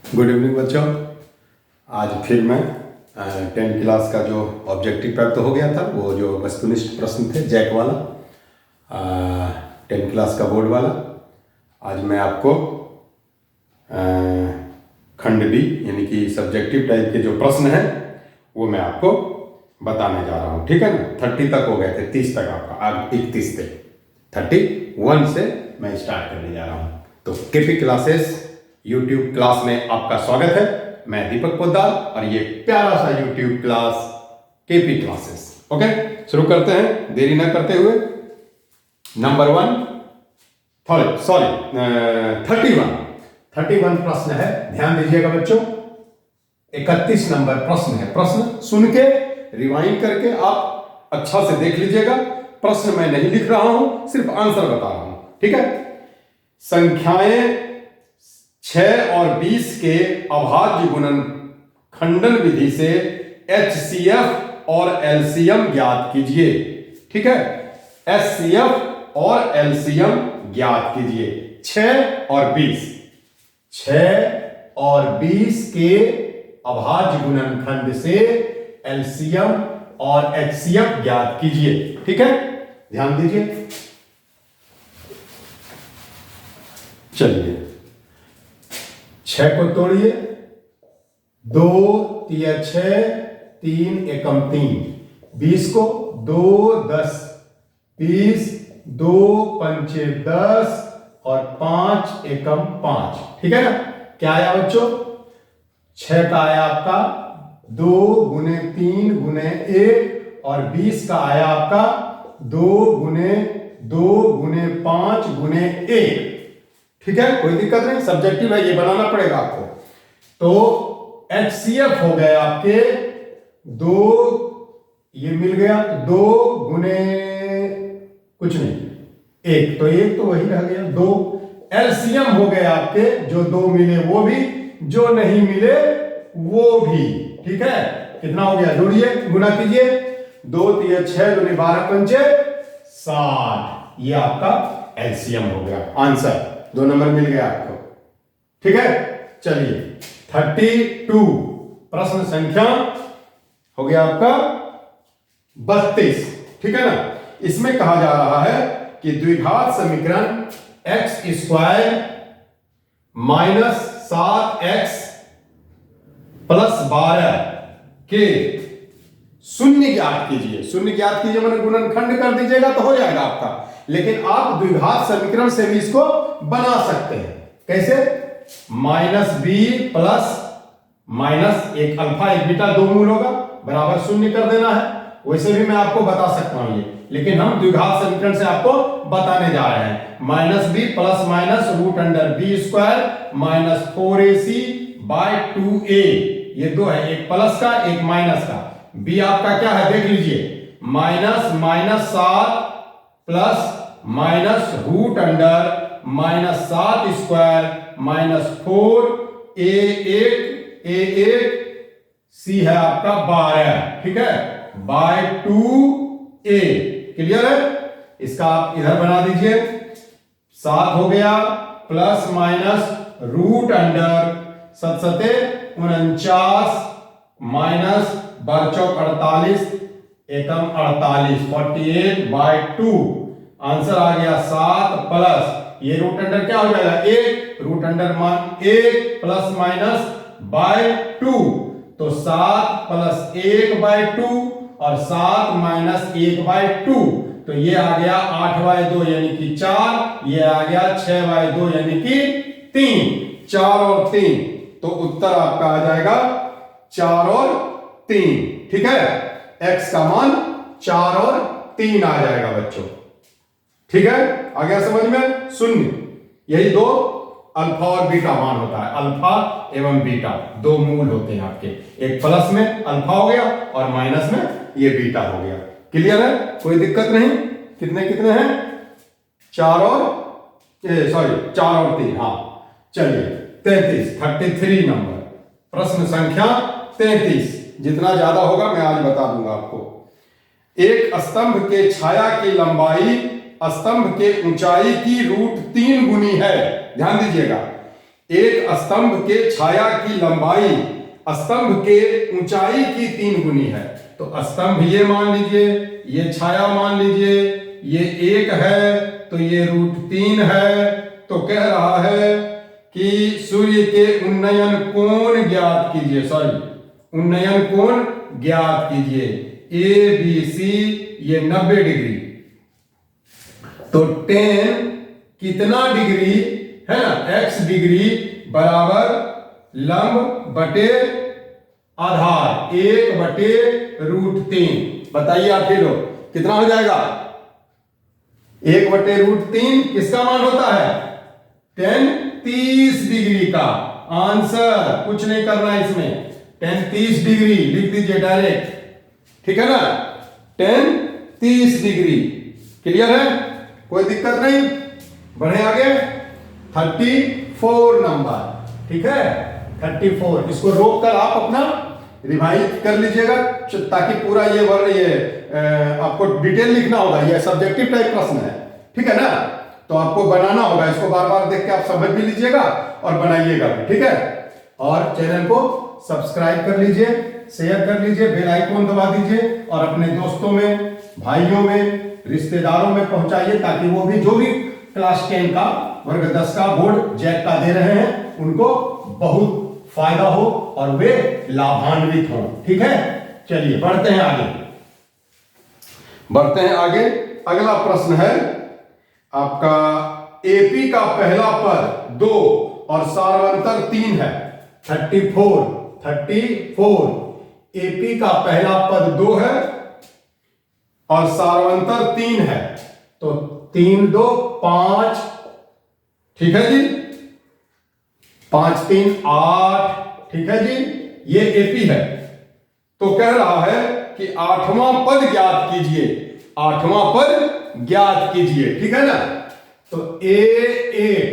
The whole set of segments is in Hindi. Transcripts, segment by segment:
गुड इवनिंग बच्चों। आज फिर मैं 10th क्लास का जो ऑब्जेक्टिव प्राप्त हो गया था, वो जो वस्तुनिष्ठ प्रश्न थे जैक वाला, 10th क्लास का बोर्ड वाला, आज मैं आपको खंड बी यानी कि सब्जेक्टिव टाइप के जो प्रश्न हैं वो मैं आपको बताने जा रहा हूँ। ठीक है ना। 30 तक हो गए थे, 30 तक आपका, आज 31 थे, 31 से मैं स्टार्ट करने जा रहा हूँ। तो केपी क्लासेस यूट्यूब क्लास में आपका स्वागत है। मैं दीपक पोद्दार और ये प्यारा सा YouTube class KP classes. Okay, शुरू करते हैं देरी ना करते हुए। नंबर 31 प्रश्न है, ध्यान दीजिएगा बच्चों। 31 नंबर प्रश्न है। प्रश्न सुन के रिवाइंड करके आप अच्छा से देख लीजिएगा। प्रश्न मैं नहीं लिख रहा हूं, सिर्फ आंसर बता रहा हूं। ठीक है। संख्याएं 6 और 20 के अभाज्य गुणनखंडन विधि से HCF और LCM ज्ञात कीजिए। ठीक है। HCF और LCM ज्ञात कीजिए। 6 और 20 के अभाज्य गुणनखंड से LCM और HCF ज्ञात कीजिए। ठीक है, ध्यान दीजिए। चलिए, 6 को तोड़िए, 2 तिया 6, 3 एकम 3। 20 को 2 10 20, 2 पंचे 10 और 5 एकम 5। ठीक है ना। क्या आया बच्चों? 6 का आया आपका 2 गुने 3 गुने 1 और 20 का आया आपका 2 गुने 5 गुने 1। ठीक है, कोई दिक्कत नहीं, सब्जेक्टिव है, ये बनाना पड़ेगा आपको। तो HCF हो गए आपके 2, ये मिल गया 2 गुने कुछ नहीं 1, तो 1 तो वही रह गया 2। LCM हो गए आपके, जो 2 मिले वो भी, जो नहीं मिले वो भी। ठीक है, कितना हो गया? जोड़िए, गुना कीजिए। 2 तिया 6 दूनी 12 पंचे 60। ये आपका LCM हो गया। आंसर 2 नंबर मिल गया आपको। ठीक है। चलिए, 32 प्रश्न संख्या हो गया आपका 32। ठीक है ना। इसमें कहा जा रहा है कि द्विघात समीकरण x² माइनस 7x प्लस 12 के शून्य ज्ञात कीजिए। शून्य ज्ञात कीजिए मैंने गुणनखंड कर दीजिएगा तो हो जाएगा आपका। लेकिन आप द्विघात समीकरण से भी इसको बना सकते हैं। कैसे? -b प्लस माइनस एक अल्फा एक बीटा, 2 मूल होगा, बराबर 0 कर देना है। वैसे भी मैं आपको बता सकता हूं ये, लेकिन हम द्विघात समीकरण से आपको बताने जा रहे हैं। -b plus minus root under b² minus 4ac by 2a। ये 2 है, एक प्लस का एक माइनस का। b आपका क्या है देख लीजिए, -7 plus minus root under -7² minus 4a1 c है आपका 12। ठीक है, बाय 2a। क्लियर है? इसका आप इधर बना दीजिए। 7 हो गया plus minus root under 7 49 minus 48 एकम 48 48 बाय 2। आंसर आ गया 7 प्लस ये रूट अंडर क्या हो जाएगा 1, रूट अंडर मान 1 प्लस माइनस बाय 2। तो 7 प्लस 1 बाय 2 और 7 माइनस 1 बाय 2। तो ये आ गया 8 बाय 2 यानी कि 4। ये आ गया 6 बाय 2 यानी कि 3। 4 और 3, तो उत्तर आपका आ जाएगा 4 और 3। ठीक है, x का मान 4 और 3 आ जाएगा बच्चों। ठीक है, आ गया समझ में? 0, यही 2 अल्फा और बीटा मान होता है। अल्फा एवं बीटा 2 मूल होते हैं आपके, एक प्लस में अल्फा हो गया और माइनस में ये बीटा हो गया। क्लियर है? कोई दिक्कत नहीं। कितने कितने हैं? 4 और 3। हाँ, चलिए 33 नंबर प्रश्न संख्या 33। जितना ज्यादा होगा मैं आज बता दूंगा आपको। एक स्तंभ के छाया की लंबाई स्तंभ के ऊंचाई की √3 गुनी है। ध्यान दीजिएगा, एक स्तंभ के छाया की लंबाई स्तंभ के ऊंचाई की 3 गुनी है। तो स्तंभ ये मान लीजिए, ये छाया मान लीजिए, ये 1 है तो ये √3 है। तो कह रहा है कि सूर्य के उन्नयन कोण ज्ञात कीजिए, उन्नयन कोण ज्ञात कीजिए। ए बी सी ये 90 डिग्री, तो 10 कितना डिग्री है ना, x डिग्री बराबर लंब बटे आधार 1/√3। बताइए आप ही लोग कितना हो जाएगा? 1/√3 किसका मान होता है? 10 30 डिग्री का। आंसर कुछ नहीं करना है इसमें, 10 30 डिग्री लिख दीजिए डायरेक्ट, ठीक है ना? 10 30 डिग्री। क्लियर है, कोई दिक्कत नहीं। बढ़े आगे 34 नंबर, ठीक है 34। इसको रोक कर आप अपना रिवाइज कर लीजिएगा ताकि पूरा ये आपको डिटेल लिखना होगा, ये सब्जेक्टिव टाइप प्रश्न है, ठीक है ना? तो आपको बनाना होगा, इसको बार बार देख के आप समझ भी लीजिएगा और बनाइएगा भी, ठीक है? और चैनल को सब्सक्राइब कर लीजिए, शेयर कर लीजिए, बेल आइकन दबा दीजिए और अपने दोस्तों में, भाइयों में, रिश्तेदारों में पहुंचाइए ताकि वो भी जो भी क्लास 10 का, वर्ग 10 का, बोर्ड जैक का दे रहे हैं उनको बहुत फायदा हो और वे लाभान्वित हों, ठीक है? चलिए बढ़ते हैं आगे। अगला प्रश्न है आपका, एपी का पहला पद 2 और सार्वंतर 3 है। 34 एपी का पहला पद 2 है और सार्वंतर 3 है। तो 3 2 5, ठीक है जी, 5 3 8, ठीक है जी, ये एपी है। तो कह रहा है कि 8वां पद ज्ञात कीजिए, 8वां पद ज्ञात कीजिए, ठीक है ना? तो A8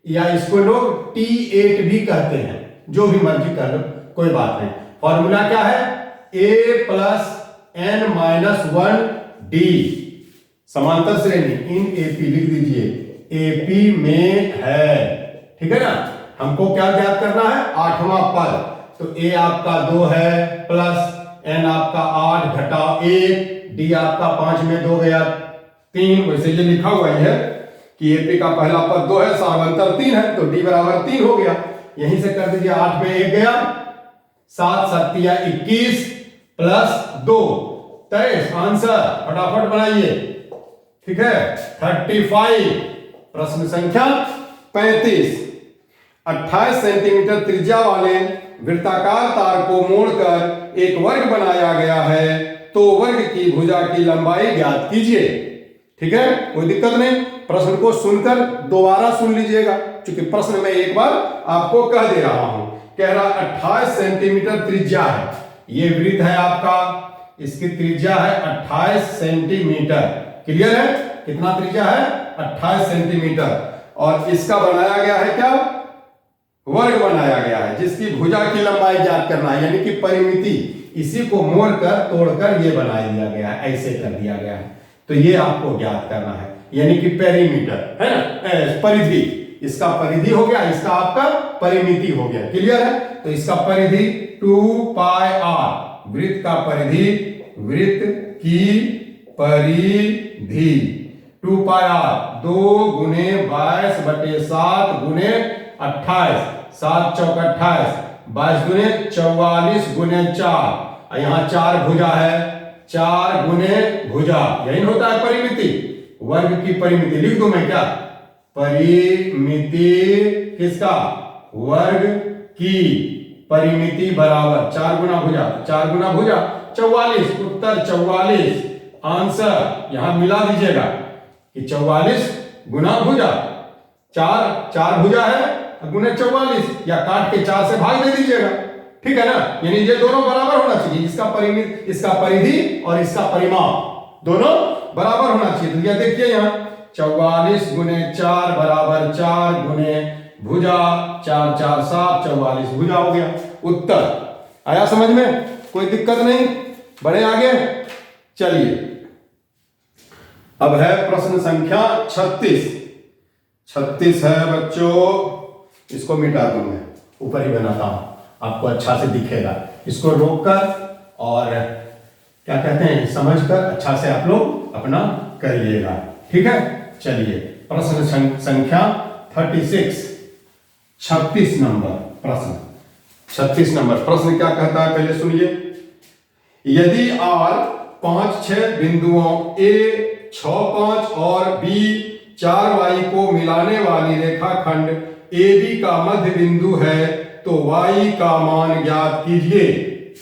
या इसको लोग T8 भी कहते हैं, जो भी मर्जी कर लो, कोई बात नहीं। फॉर्मूला क्या है? A + n - 1 d, समांतर श्रेणी इन एपी लिख दीजिए, एपी में है, ठीक है ना? हमको क्या ज्ञात करना है? 8वां पद। तो ए आपका 2 है प्लस n आपका 8 घटाओ 1, d आपका 5 में 2 गया 3। वैसे ये लिखा हुआ है कि एपी का पहला पद 2 है, सार्वंतर 3 है, तो d बराबर 3 हो गया। यहीं से कर दीजिए, 8 में 1 गया, 7 7 या 21 प्लस 2 23। आंसर फटाफट बनाइए, ठीक है? 35। प्रश्न संख्या 35। 28 सेंटीमीटर त्रिज्या वाले वृत्ताकार तार को मोड़कर एक वर्ग बनाया गया है, तो वर्ग की भुजा की लंबाई ज्ञात कीजिए, ठीक है? कोई दिक्कत नहीं। प्रश्न को सुनकर दोबारा सुन लीजिएगा, क्योंकि प्रश्न में एक बार आपको कह दे रहा हूं। कह रहा 28 सेंटीमीटर त्रिज्या है, ये वृत्त है आपका, इसकी त्रिज्या है 28 सेंटीमीटर। क्लियर है? कितना त्रिज्या है? 28 सेंटीमीटर। और इसका बनाया गया है क्या? वर्ग बनाया गया है, जिसकी भुजा की लंबाई ज्ञात करना है, यानी कि परिमिति। इसी को मोड़कर तोड़कर ये बना दिया गया है, ऐसे कर दिया गया है। तो ये आपको ज्ञात करना है, यानी कि पेरीमीटर है ना, परिधि। इसका परिधि हो गया, इसका आपका परिमिति हो गया। क्लियर है? तो इसका परिधि 2πr, वृत्त का परिधि, वृत्त की परिधि 2πr, 2 गुने 22 बटे 7 गुने 28, 7 चौक 28, 22 गुने 44 गुने 4, यहाँ 4 भुजा है, 4 गुने भुजा, यही होता है परिमिति। वर्ग की परिमिति लिख दूं मैं क्या? परिमिति किसका? वर्ग की परिमिति बराबर 4 गुना भुजा, 4 गुना भुजा 44, उत्तर 44। आंसर यहां मिला दीजिएगा कि 44 गुना भुजा, 4 भुजा है गुने 44, या काट के 4 से भाग दे दीजिएगा, ठीक है ना? यानी ये दोनों बराबर होना चाहिए, इसका परिमित, इसका परिधि और इसका परिमाप दोनों बराबर होना चाहिए। तो ये देखिए यहाँ 44 गुने 4 बराबर 4 गुने भुजा, 4 4 7, 44 भुजा हो गया। उत्तर आया समझ में? कोई दिक्कत नहीं। बढ़े आगे, चलिए अब है प्रश्न संख्या 36। 36 है बच्चों, इसको मिटा दूं मैं, ऊपर ही बनाता हूं, आपको अच्छा से दिखेगा। इसको रोक कर और क्या कहते हैं समझकर अच्छा से आप लोग अपना करिएगा, ठीक है। चलिए प्रश्न संख्या 36, 36 नंबर प्रश्न। 36 नंबर प्रश्न क्या कहता है, पहले सुनिए। यदि R 5-6 बिंदुओं A 6-5 और B 4y को मिलाने वाली रेखाखंड AB का मध्य बिंदु है तो y का मान ज्ञात कीजिए।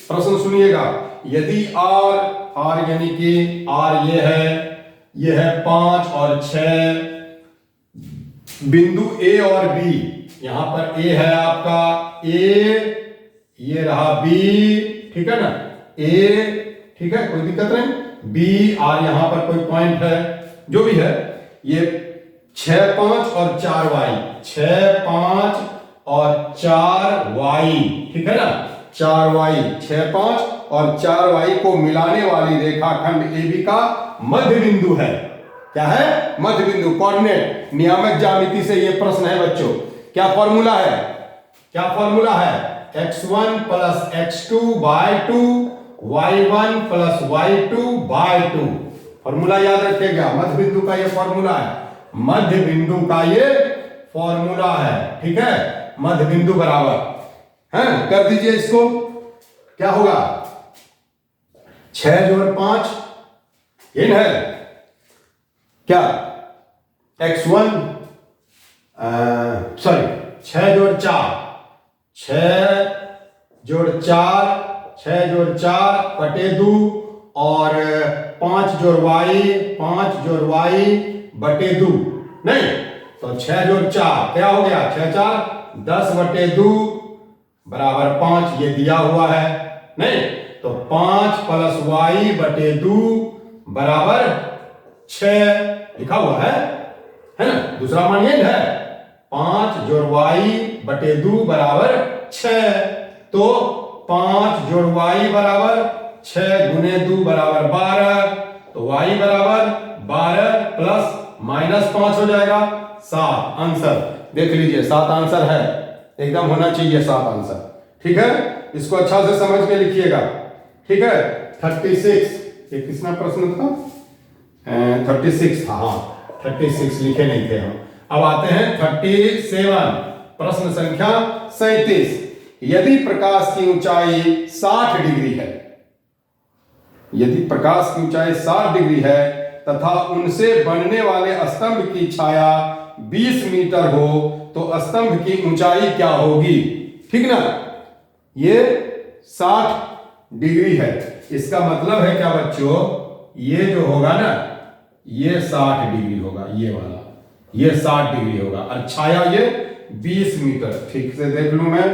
प्रश्न सुनिएगा। यदि R यानी कि R ये है 5 और 6, बिंदु A और B, यहां पर A है आपका A, ये रहा B, ठीक है ना, A, ठीक है, कोई दिक्कत नहीं, B और यहां पर कोई पॉइंट है, जो भी है, ये 6-5 और 4y, 6-5 और 4y, ठीक है ना, 4y, 6-5 और 4y को मिलाने वाली रेखाखंड AB का मध्य बिंदु है। क्या है? मध्य बिंदु, कोऑर्डिनेट, नियामक ज्यामिति से ये प्रश्न है बच्चों। क्या फॉर्मूला है? क्या फॉर्मूला है? x1 plus x2 by 2, y1 plus y2 by 2। Formula याद रखिएगा, मध्य बिंदु का ये फॉर्मूला है, मध्य बिंदु का ये फॉर्मूला है, ठीक है। मध्य बिंदु बराबर है, कर दीजिए इसको, क्या होगा? 6 जोड़ 5 इन है क्या? x1 सॉरी 6 जोड़ 4, 6 जोड़ 4, 6 जोड़ 4 बटे 2 और 5 जोड़ y, 5 जोड़ y बटे 2, नहीं तो 6 जोड़ 4 क्या हो गया? 6-4 10 बटे 2 बराबर 5, ये दिया हुआ है, नहीं तो 5 प्लस y बटे 2 बराबर 6 लिखा हुआ है ना। दूसरा मान ये है 5 जोड़ y बटे 2 बराबर 6, तो 5 जोड़ y बराबर 6 गुने 2 बराबर 12, तो y बराबर 12 प्लस माइनस 5 हो जाएगा 7। आंसर देख लीजिए, 7 आंसर है, एकदम होना चाहिए 7 आंसर, ठीक है। इसको अच्छा से समझ के लिखिएगा, ठीक है। 36 ये किसना प्रश्न था? 36 था, हाँ 36 लिखे नहीं थे हम। अब आते हैं 37, प्रश्न संख्या 37। यदि प्रकाश की ऊंचाई 60 डिग्री है, यदि प्रकाश की ऊंचाई 60 डिग्री है तथा उनसे बनने वाले स्तंभ की छाया 20 मीटर हो तो स्तंभ की ऊंचाई क्या होगी? ठीक ना, ये 60 डिग्री है, इसका मतलब है क्या बच्चों? ये जो होगा ना, ये 60 डिग्री होगा, ये वाला, ये 60 डिग्री होगा और छाया ये 20 मीटर। ठीक से देख लूं मैं,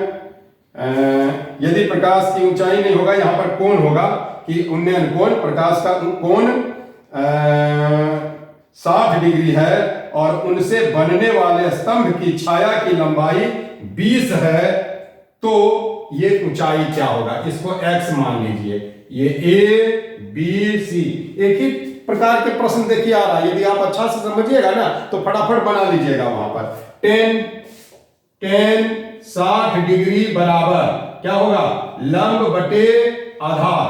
यदि प्रकाश की ऊंचाई नहीं होगा, यहां पर कोण होगा कि उन्नयन कोण, प्रकाश का कोण 60 डिग्री है और उनसे बनने वाले स्तंभ की छाया की लंबाई 20 है, तो ये ऊंचाई क्या होगा? इसको x मान लीजिए, ये A B C, एक ही प्रकार के प्रश्न देखिए आ रहा है। यदि आप अच्छा से समझिएगा ना तो फटाफट बना लीजिएगा। वहां पर 10 60 डिग्री बराबर क्या होगा? लंब बटे आधार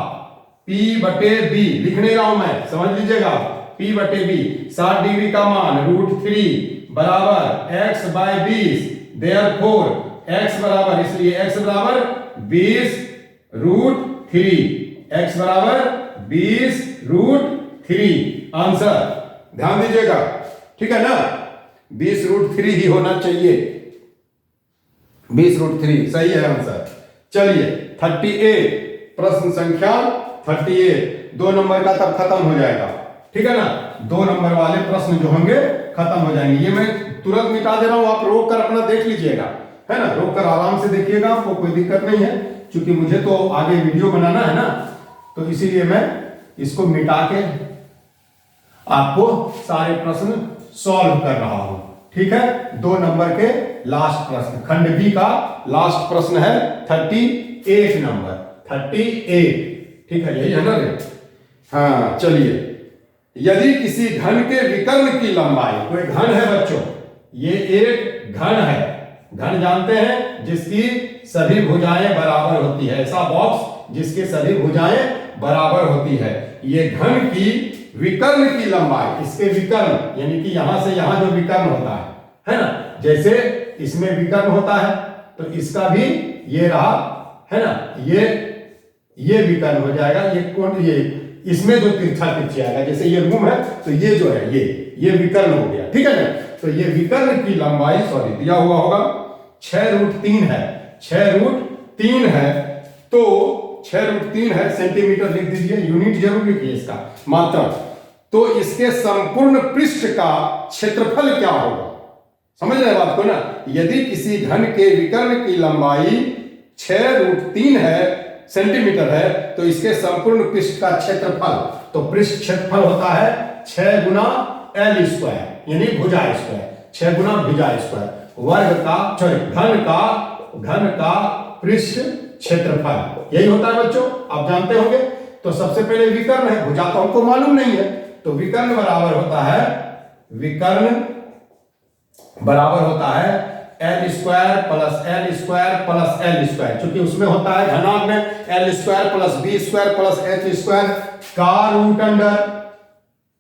P बटे B, लिखने रहा हूं मैं, समझ लीजिएगा, P बटे B। 60 डिग्री का मान √3 बराबर x बाय 20, देयरफॉर x बराबर, इसलिए x बराबर 20 √3, x बराबर 20 √3 आंसर। ध्यान दीजिएगा, ठीक है ना, 20 √3 ही होना चाहिए, 20 √3 सही है आंसर। चलिए 38, प्रश्न संख्या 38, 2 नंबर का तब खत्म हो जाएगा, ठीक है ना। 2 नंबर वाले प्रश्न जो होंगे खत्म हो जाएंगे। ये मैं तुरंत मिटा दे रहा हूं, आप रोक कर अपना देख लीजिएगा, है ना, रोक कर आराम से देखिएगा, आपको कोई दिक्कत नहीं है, क्योंकि मुझे तो आगे वीडियो बनाना है ना, तो इसीलिए मैं इसको मिटा के आपको सारे प्रश्न सॉल्व कर रहा हूं, ठीक है। 2 नंबर के लास्ट प्रश्न, खंड बी का लास्ट प्रश्न है 38 नंबर, 38, ठीक है, यही है ना रे? हाँ चलिए, यदि किसी घन के विकर्ण की लंबाई, कोई घन है बच्चों, ये एक घन है, घन जानते हैं जिसकी सभी भुजाएं बराबर होती है, ऐसा बॉक्स जिसकी सभी भुजाएं बराबर होती है। ये घन की विकर्ण की लंबाई, इसके विकर्ण यानी कि यहां से यहां जो विकर्ण होता है ना, जैसे इसमें विकर्ण होता है तो इसका भी ये रहा है ना, ये विकर्ण हो जाएगा, ये कोण, ये इसमें जो तिरछा तिरछी आएगा, जैसे ये रूम है तो ये जो है ये विकर्ण हो गया, ठीक है ना। तो ये विकर्ण की लंबाई सॉरी दिया हुआ होगा 6√3 है, 6√3 है, तो 6√3 है सेंटीमीटर लिख दीजिए, यूनिट जरूर लिखिए इसका मात्रा। तो इसके संपूर्ण पृष्ठ का क्षेत्रफल क्या होगा, समझ रहे बात को ना। यदि किसी घन के विकर्ण की लंबाई 6√3 है सेंटीमीटर है तो इसके संपूर्ण पृष्ठ का क्षेत्रफल, तो पृष्ठ क्षेत्रफल होता है 6 गुना L स्क्वायर यानी भुजा स्क्वायर, 6 गुना भुजा स्क्वायर, वर्ग का सॉरी घन का पृष्ठ क्षेत्रफल, यही होता है बच्चों, आप जानते होंगे। तो सबसे पहले विकर्ण है, भुजा तो हमको मालूम नहीं है, तो विकर्ण बराबर होता है, विकर्ण बराबर होता है L square plus L square plus L square, क्योंकि उसमें होता है घनांक में L square plus B square plus H square का रूट अंडर,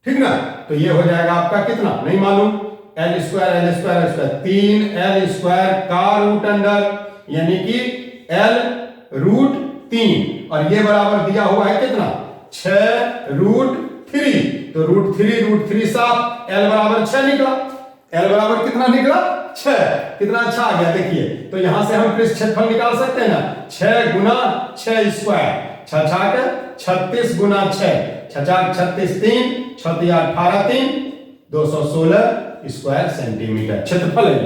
ठीक ना। तो ये हो जाएगा आपका कितना नहीं मालूम, L स्क्वायर 3L स्क्वायर का रूट अंडर यानी कि L√3, और ये बराबर दिया हुआ है कितना 6√3, तो √3 7, L बराबर 6 निकला, L बराबर कितना निकला 6, कितना अच्छा आ गया देखिए। तो यहां से हम पृष्ठ क्षेत्रफल निकाल सकते हैं ना, 6 गुना 6 स्क्वायर, 36 गुना 6, 36 3, 18 3, 216 स्क्वायर सेंटीमीटर क्षेत्रफल है,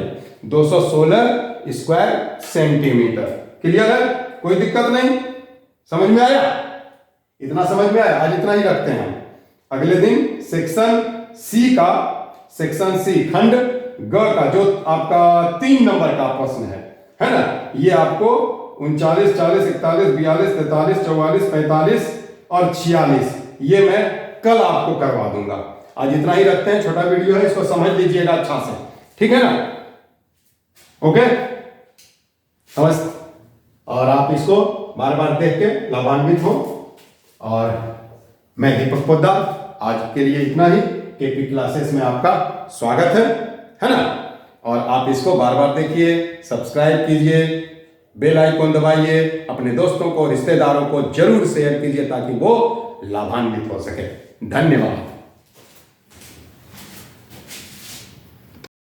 216 स्क्वायर सेंटीमीटर। क्लियर है, कोई दिक्कत नहीं, समझ में आया, इतना समझ में आया। आज इतना ही रखते हैं हम, अगले दिन सेक्शन सी खंड ग का जो आपका 3 नंबर का प्रश्न है ना, ये आपको 39, 40, 41, 42, 43, 44, 45 और 46 ये मैं कल आपको करवा दूंगा। आज इतना ही रखते हैं, छोटा वीडियो है, इसको समझ लीजिएगा अच्छा से, ठीक है ना, ओके नमस्ते। और आप इसको बार बार देख के लाभान्वित हो। और मैं दीपक पोद्दार, आज के लिए इतना ही। केपी क्लासेस में आपका स्वागत है ना। और आप इसको बार बार देखिए, सब्सक्राइब कीजिए, बेल आइकन दबाइए, अपने दोस्तों को रिश्तेदारों को जरूर शेयर कीजिए ताकि वो लाभान्वित हो सके। धन्यवाद।